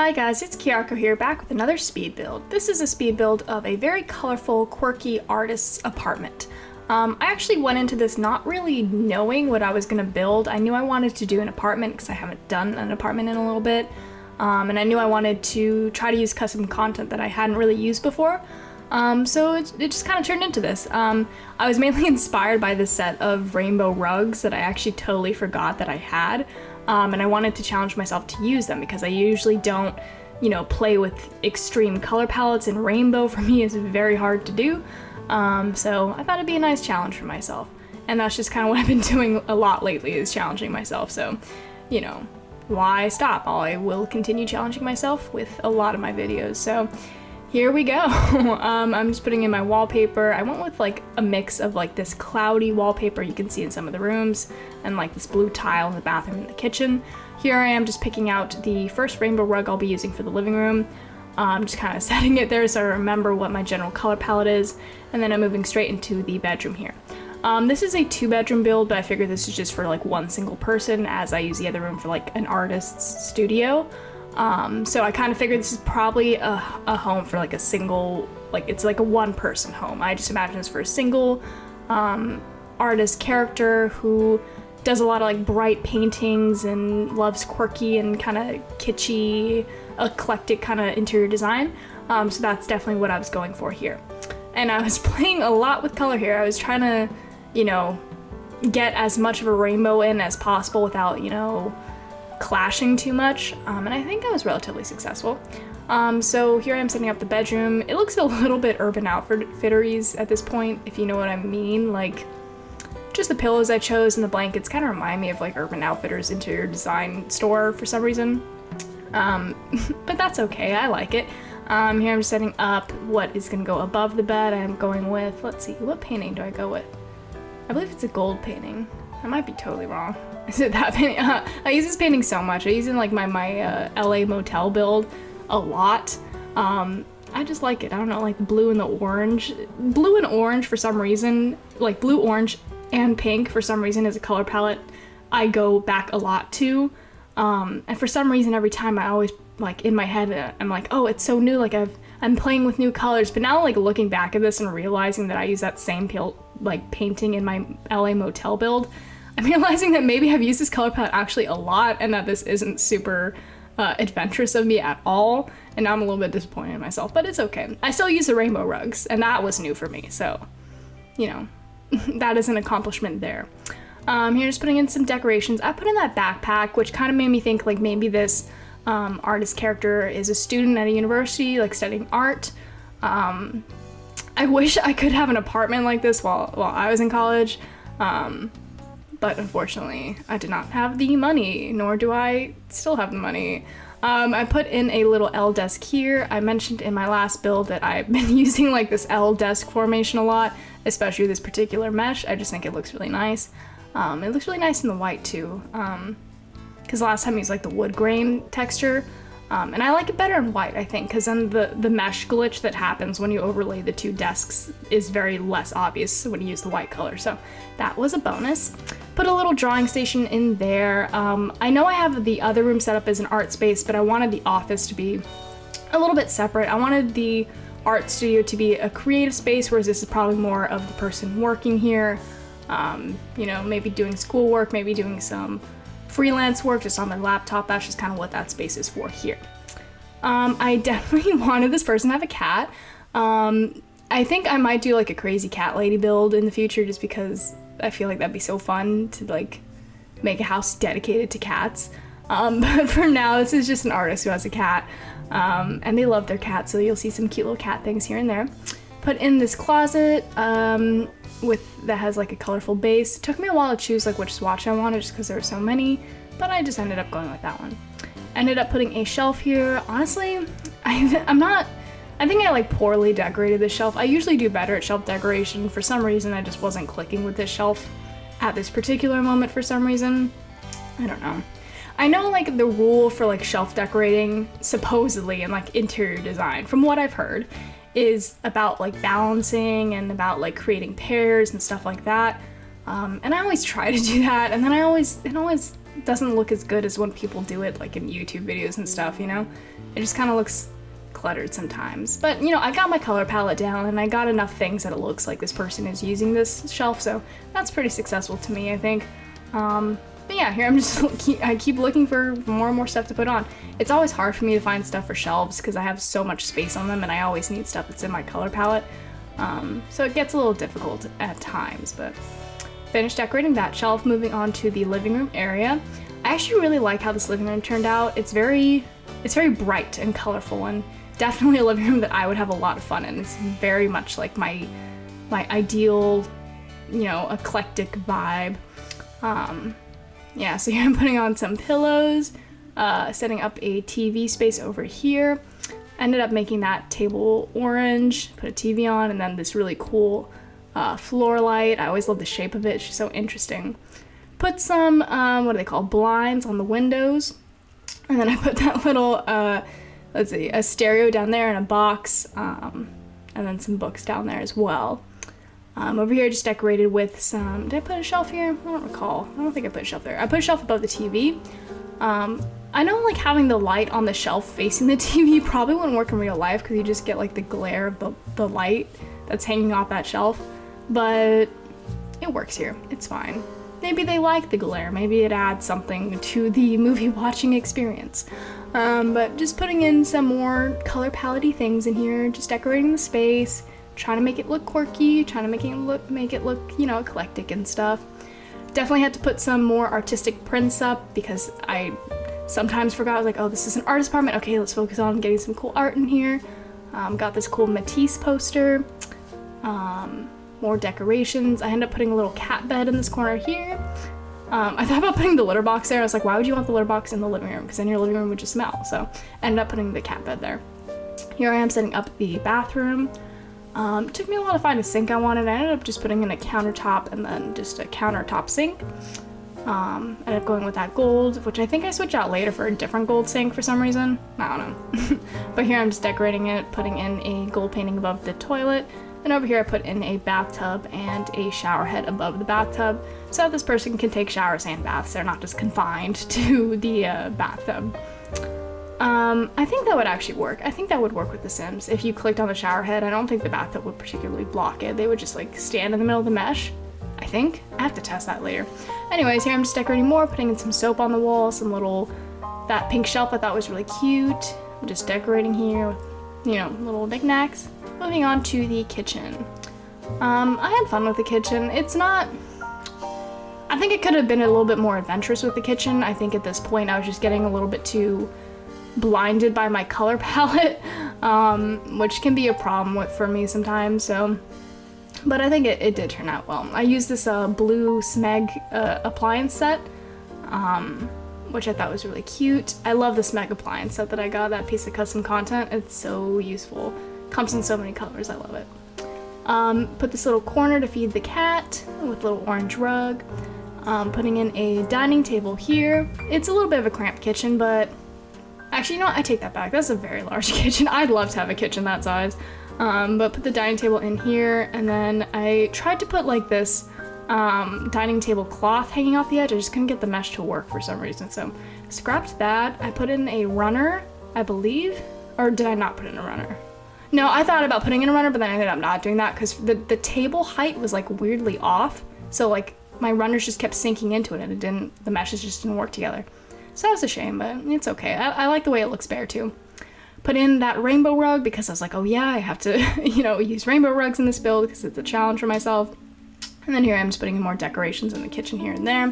Hi guys, it's Kiyako here, back with another speed build. This is a speed build of a very colorful, quirky artist's apartment. I actually went into this not really knowing what I was going to build. I knew I wanted to do an apartment because I haven't done an apartment in a little bit. And I knew I wanted to try to use custom content that I hadn't really used before. So it just kind of turned into this. I was mainly inspired by this set of rainbow rugs that I actually totally forgot that I had. And I wanted to challenge myself to use them because I usually don't, play with extreme color palettes, and rainbow for me is very hard to do. So I thought it'd be a nice challenge for myself. And that's just kind of what I've been doing a lot lately, is challenging myself. So, why stop? I will continue challenging myself with a lot of my videos. So here we go. I'm just putting in my wallpaper. I went with like a mix of like this cloudy wallpaper you can see in some of the rooms and like this blue tile in the bathroom and the kitchen. Here I am just picking out the first rainbow rug I'll be using for the living room. I'm just kind of setting it there so I remember what my general color palette is, and then I'm moving straight into the bedroom here. This is a 2-bedroom build, but I figured this is just for like one single person, as I use the other room for like an artist's studio. So I kind of figured this is probably a home for like a single, like it's like a one-person home. I just imagine this for a single artist character who does a lot of like bright paintings and loves quirky and kind of kitschy, eclectic kind of interior design. So that's definitely what I was going for here. And I was playing a lot with color here. I was trying to, get as much of a rainbow in as possible without, clashing too much, and I think I was relatively successful. So here I am setting up the bedroom. It looks a little bit Urban Outfitters at this point, if you know what I mean. Like, just the pillows I chose and the blankets kind of remind me of like Urban Outfitters interior design store for some reason. But that's okay, I like it. Here I'm just setting up what is gonna go above the bed. I'm going with, let's see, what painting do I go with? I believe it's a gold painting. I might be totally wrong. Is it that painting? I use this painting so much. I use it in like my LA motel build a lot. I just like it. I don't know, like the blue and the orange. Blue and orange for some reason, like blue, orange, and pink for some reason is a color palette I go back a lot to. And for some reason, every time I always, like in my head, I'm like, oh, it's so new. Like I'm playing with new colors. But now like looking back at this and realizing that I use that same painting in my LA motel build, I'm realizing that maybe I've used this color palette actually a lot and that this isn't super adventurous of me at all. And now I'm a little bit disappointed in myself, but it's okay. I still use the rainbow rugs, and that was new for me. So, that is an accomplishment there. Here, just putting in some decorations. I put in that backpack, which kind of made me think like maybe this artist character is a student at a university, like studying art. I wish I could have an apartment like this while I was in college. But unfortunately, I did not have the money, nor do I still have the money. I put in a little L desk here. I mentioned in my last build that I've been using like this L desk formation a lot, especially this particular mesh. I just think it looks really nice. It looks really nice in the white too, because last time I used like the wood grain texture. And I like it better in white, I think, because then the mesh glitch that happens when you overlay the two desks is very less obvious when you use the white color. So that was a bonus. Put a little drawing station in there. I know I have the other room set up as an art space, but I wanted the office to be a little bit separate. I wanted the art studio to be a creative space, whereas this is probably more of the person working here. Maybe doing schoolwork, maybe doing some freelance work just on their laptop. That's just kind of what that space is for here. I definitely wanted this person to have a cat. I think I might do like a crazy cat lady build in the future, just because I feel like that'd be so fun to like make a house dedicated to cats. But for now, this is just an artist who has a cat, and they love their cat, so you'll see some cute little cat things here and there. Put in this closet that has like a colorful base. It took me a while to choose like which swatch I wanted, just because there were so many, but I just ended up going with that one. Ended up putting a shelf here. Honestly, I think I like poorly decorated this shelf. I usually do better at shelf decoration. For some reason, I just wasn't clicking with this shelf at this particular moment for some reason. I don't know. I know like the rule for like shelf decorating, supposedly, and like interior design, from what I've heard, is about like balancing and about like creating pairs and stuff like that. And I always try to do that, and then it always doesn't look as good as when people do it like in YouTube videos and stuff, you know? It just kind of looks cluttered sometimes. But, you know, I got my color palette down and I got enough things that it looks like this person is using this shelf, so that's pretty successful to me, I think. But yeah, here I'm just, I keep looking for more and more stuff to put on. It's always hard for me to find stuff for shelves because I have so much space on them and I always need stuff that's in my color palette. So it gets a little difficult at times, but finished decorating that shelf, moving on to the living room area. I actually really like how this living room turned out. It's very bright and colorful, and definitely a living room that I would have a lot of fun in. It's very much like my ideal, you know, eclectic vibe. Yeah, so here I'm putting on some pillows, setting up a TV space over here. Ended up making that table orange, put a TV on, and then this really cool floor light. I always love the shape of it, it's just so interesting. Put some, what do they call, blinds on the windows. And then I put that little, let's see, a stereo down there and a box, and then some books down there as well. Over here I just decorated with some, did I put a shelf here? I don't recall. I don't think I put a shelf there. I put a shelf above the TV. I know like having the light on the shelf facing the TV probably wouldn't work in real life because you just get like the glare of the light that's hanging off that shelf, but it works here. It's fine. Maybe they like the glare. Maybe it adds something to the movie watching experience. But just putting in some more color palette-y things in here, just decorating the space, trying to make it look quirky, trying to make it look, you know, eclectic and stuff. Definitely had to put some more artistic prints up because I sometimes forgot. I was like, oh, this is an artist apartment. Okay, let's focus on getting some cool art in here. Got this cool Matisse poster. More decorations. I ended up putting a little cat bed in this corner here. I thought about putting the litter box there. I was like, why would you want the litter box in the living room? Because then your living room would just smell. So I ended up putting the cat bed there. Here I am setting up the bathroom. It took me a while to find a sink I wanted. I ended up just putting in a countertop and then just a countertop sink. Ended up going with that gold, which I think I switched out later for a different gold sink for some reason. I don't know. But here I'm just decorating it, putting in a gold painting above the toilet. And over here I put in a bathtub and a shower head above the bathtub so that this person can take showers and baths. They're not just confined to the bathtub. I think that would actually work. I think that would work with The Sims. If you clicked on the shower head, I don't think the bathtub would particularly block it. They would just like stand in the middle of the mesh, I think. I have to test that later. Anyways, here I'm just decorating more, putting in some soap on the wall, that pink shelf I thought was really cute. I'm just decorating here with, you know, little knickknacks. Moving on to the kitchen. I had fun with the kitchen. It's not, I think it could have been a little bit more adventurous with the kitchen. I think at this point I was just getting a little bit too blinded by my color palette, which can be a problem for me sometimes, so. But I think it did turn out well. I used this blue Smeg appliance set, which I thought was really cute. I love the Smeg appliance set that I got, that piece of custom content. It's so useful. Comes in so many colors, I love it. Put this little corner to feed the cat with a little orange rug. Putting in a dining table here. It's a little bit of a cramped kitchen, but actually, you know what? I take that back. That's a very large kitchen. I'd love to have a kitchen that size. But put the dining table in here, and then I tried to put like this dining table cloth hanging off the edge. I just couldn't get the mesh to work for some reason, so scrapped that. I put in a runner, I believe, or did I not put in a runner? No, I thought about putting in a runner, but then I ended up not doing that because the table height was like weirdly off, so like my runners just kept sinking into it and the meshes just didn't work together. So that was a shame, but it's okay. I like the way it looks bare too. Put in that rainbow rug because I was like, oh yeah, I have to, you know, use rainbow rugs in this build because it's a challenge for myself. And then here I am just putting in more decorations in the kitchen here and there.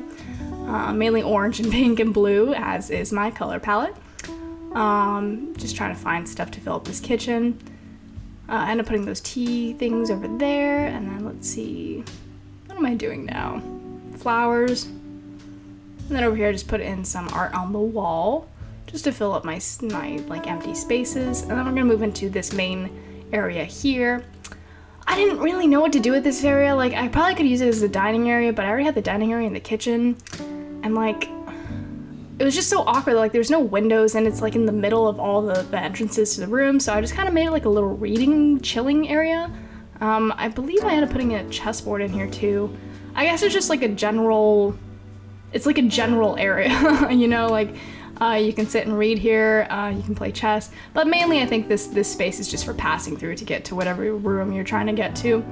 Mainly orange and pink and blue, as is my color palette. Just trying to find stuff to fill up this kitchen. I end up putting those tea things over there, and then let's see, what am I doing now? Flowers. And then over here I just put in some art on the wall, just to fill up my like empty spaces. And then we're gonna move into this main area here. I didn't really know what to do with this area. Like, I probably could use it as a dining area, but I already had the dining area in the kitchen, and like, it was just so awkward. Like, there's no windows, and it's like in the middle of all the entrances to the room, so I just kind of made it like a little reading, chilling area. I believe I ended up putting a chessboard in here too. I guess it's just like a general area, you know, like you can sit and read here, you can play chess, but mainly I think this space is just for passing through to get to whatever room you're trying to get to.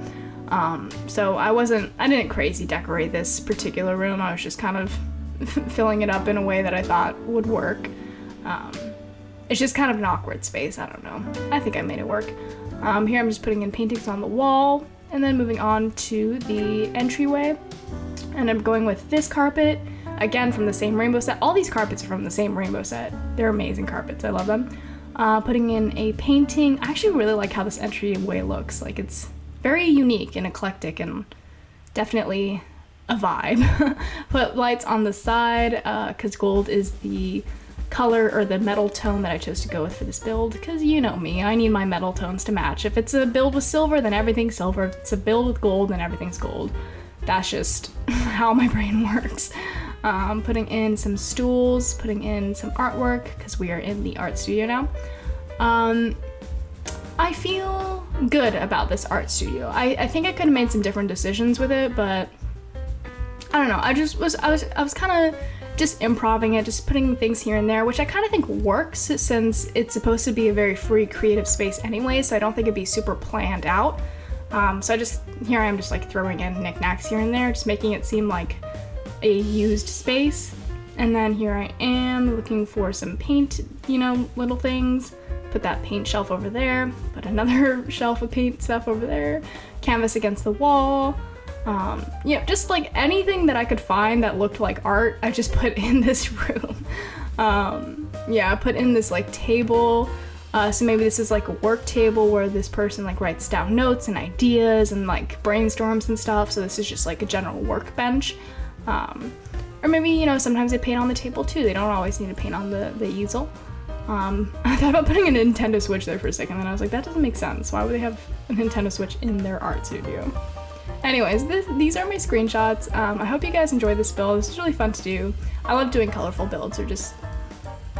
So I didn't crazy decorate this particular room. I was just kind of filling it up in a way that I thought would work. It's just kind of an awkward space, I don't know. I think I made it work. Here I'm just putting in paintings on the wall, and then moving on to the entryway. And I'm going with this carpet, again from the same rainbow set. All these carpets are from the same rainbow set. They're amazing carpets, I love them. Putting in a painting. I actually really like how this entryway looks. Like, it's very unique and eclectic and definitely a vibe. Put lights on the side, because gold is the color or the metal tone that I chose to go with for this build, because you know me, I need my metal tones to match. If it's a build with silver, then everything's silver. If it's a build with gold, then everything's gold. That's just how my brain works. Putting in some stools, putting in some artwork, because we are in the art studio now. I feel good about this art studio. I think I could have made some different decisions with it, but I don't know. I was kind of just improvising it, just putting things here and there, which I kind of think works since it's supposed to be a very free creative space anyway, so I don't think it'd be super planned out. So here I am just like throwing in knickknacks here and there, just making it seem like a used space. And then here I am looking for some paint, you know, little things. Put that paint shelf over there, put another shelf of paint stuff over there, canvas against the wall. You know, just like anything that I could find that looked like art, I just put in this room. Yeah, I put in this like table. So maybe this is like a work table where this person like writes down notes and ideas and like brainstorms and stuff. So this is just like a general workbench. Or maybe, you know, sometimes they paint on the table too. They don't always need to paint on the easel. I thought about putting a Nintendo Switch there for a second, and I was like, that doesn't make sense. Why would they have a Nintendo Switch in their art studio? Anyways, these are my screenshots. I hope you guys enjoyed this build. It's really fun to do. I love doing colorful builds. They're just,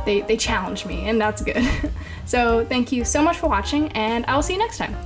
they challenge me, and that's good. So thank you so much for watching, and I will see you next time.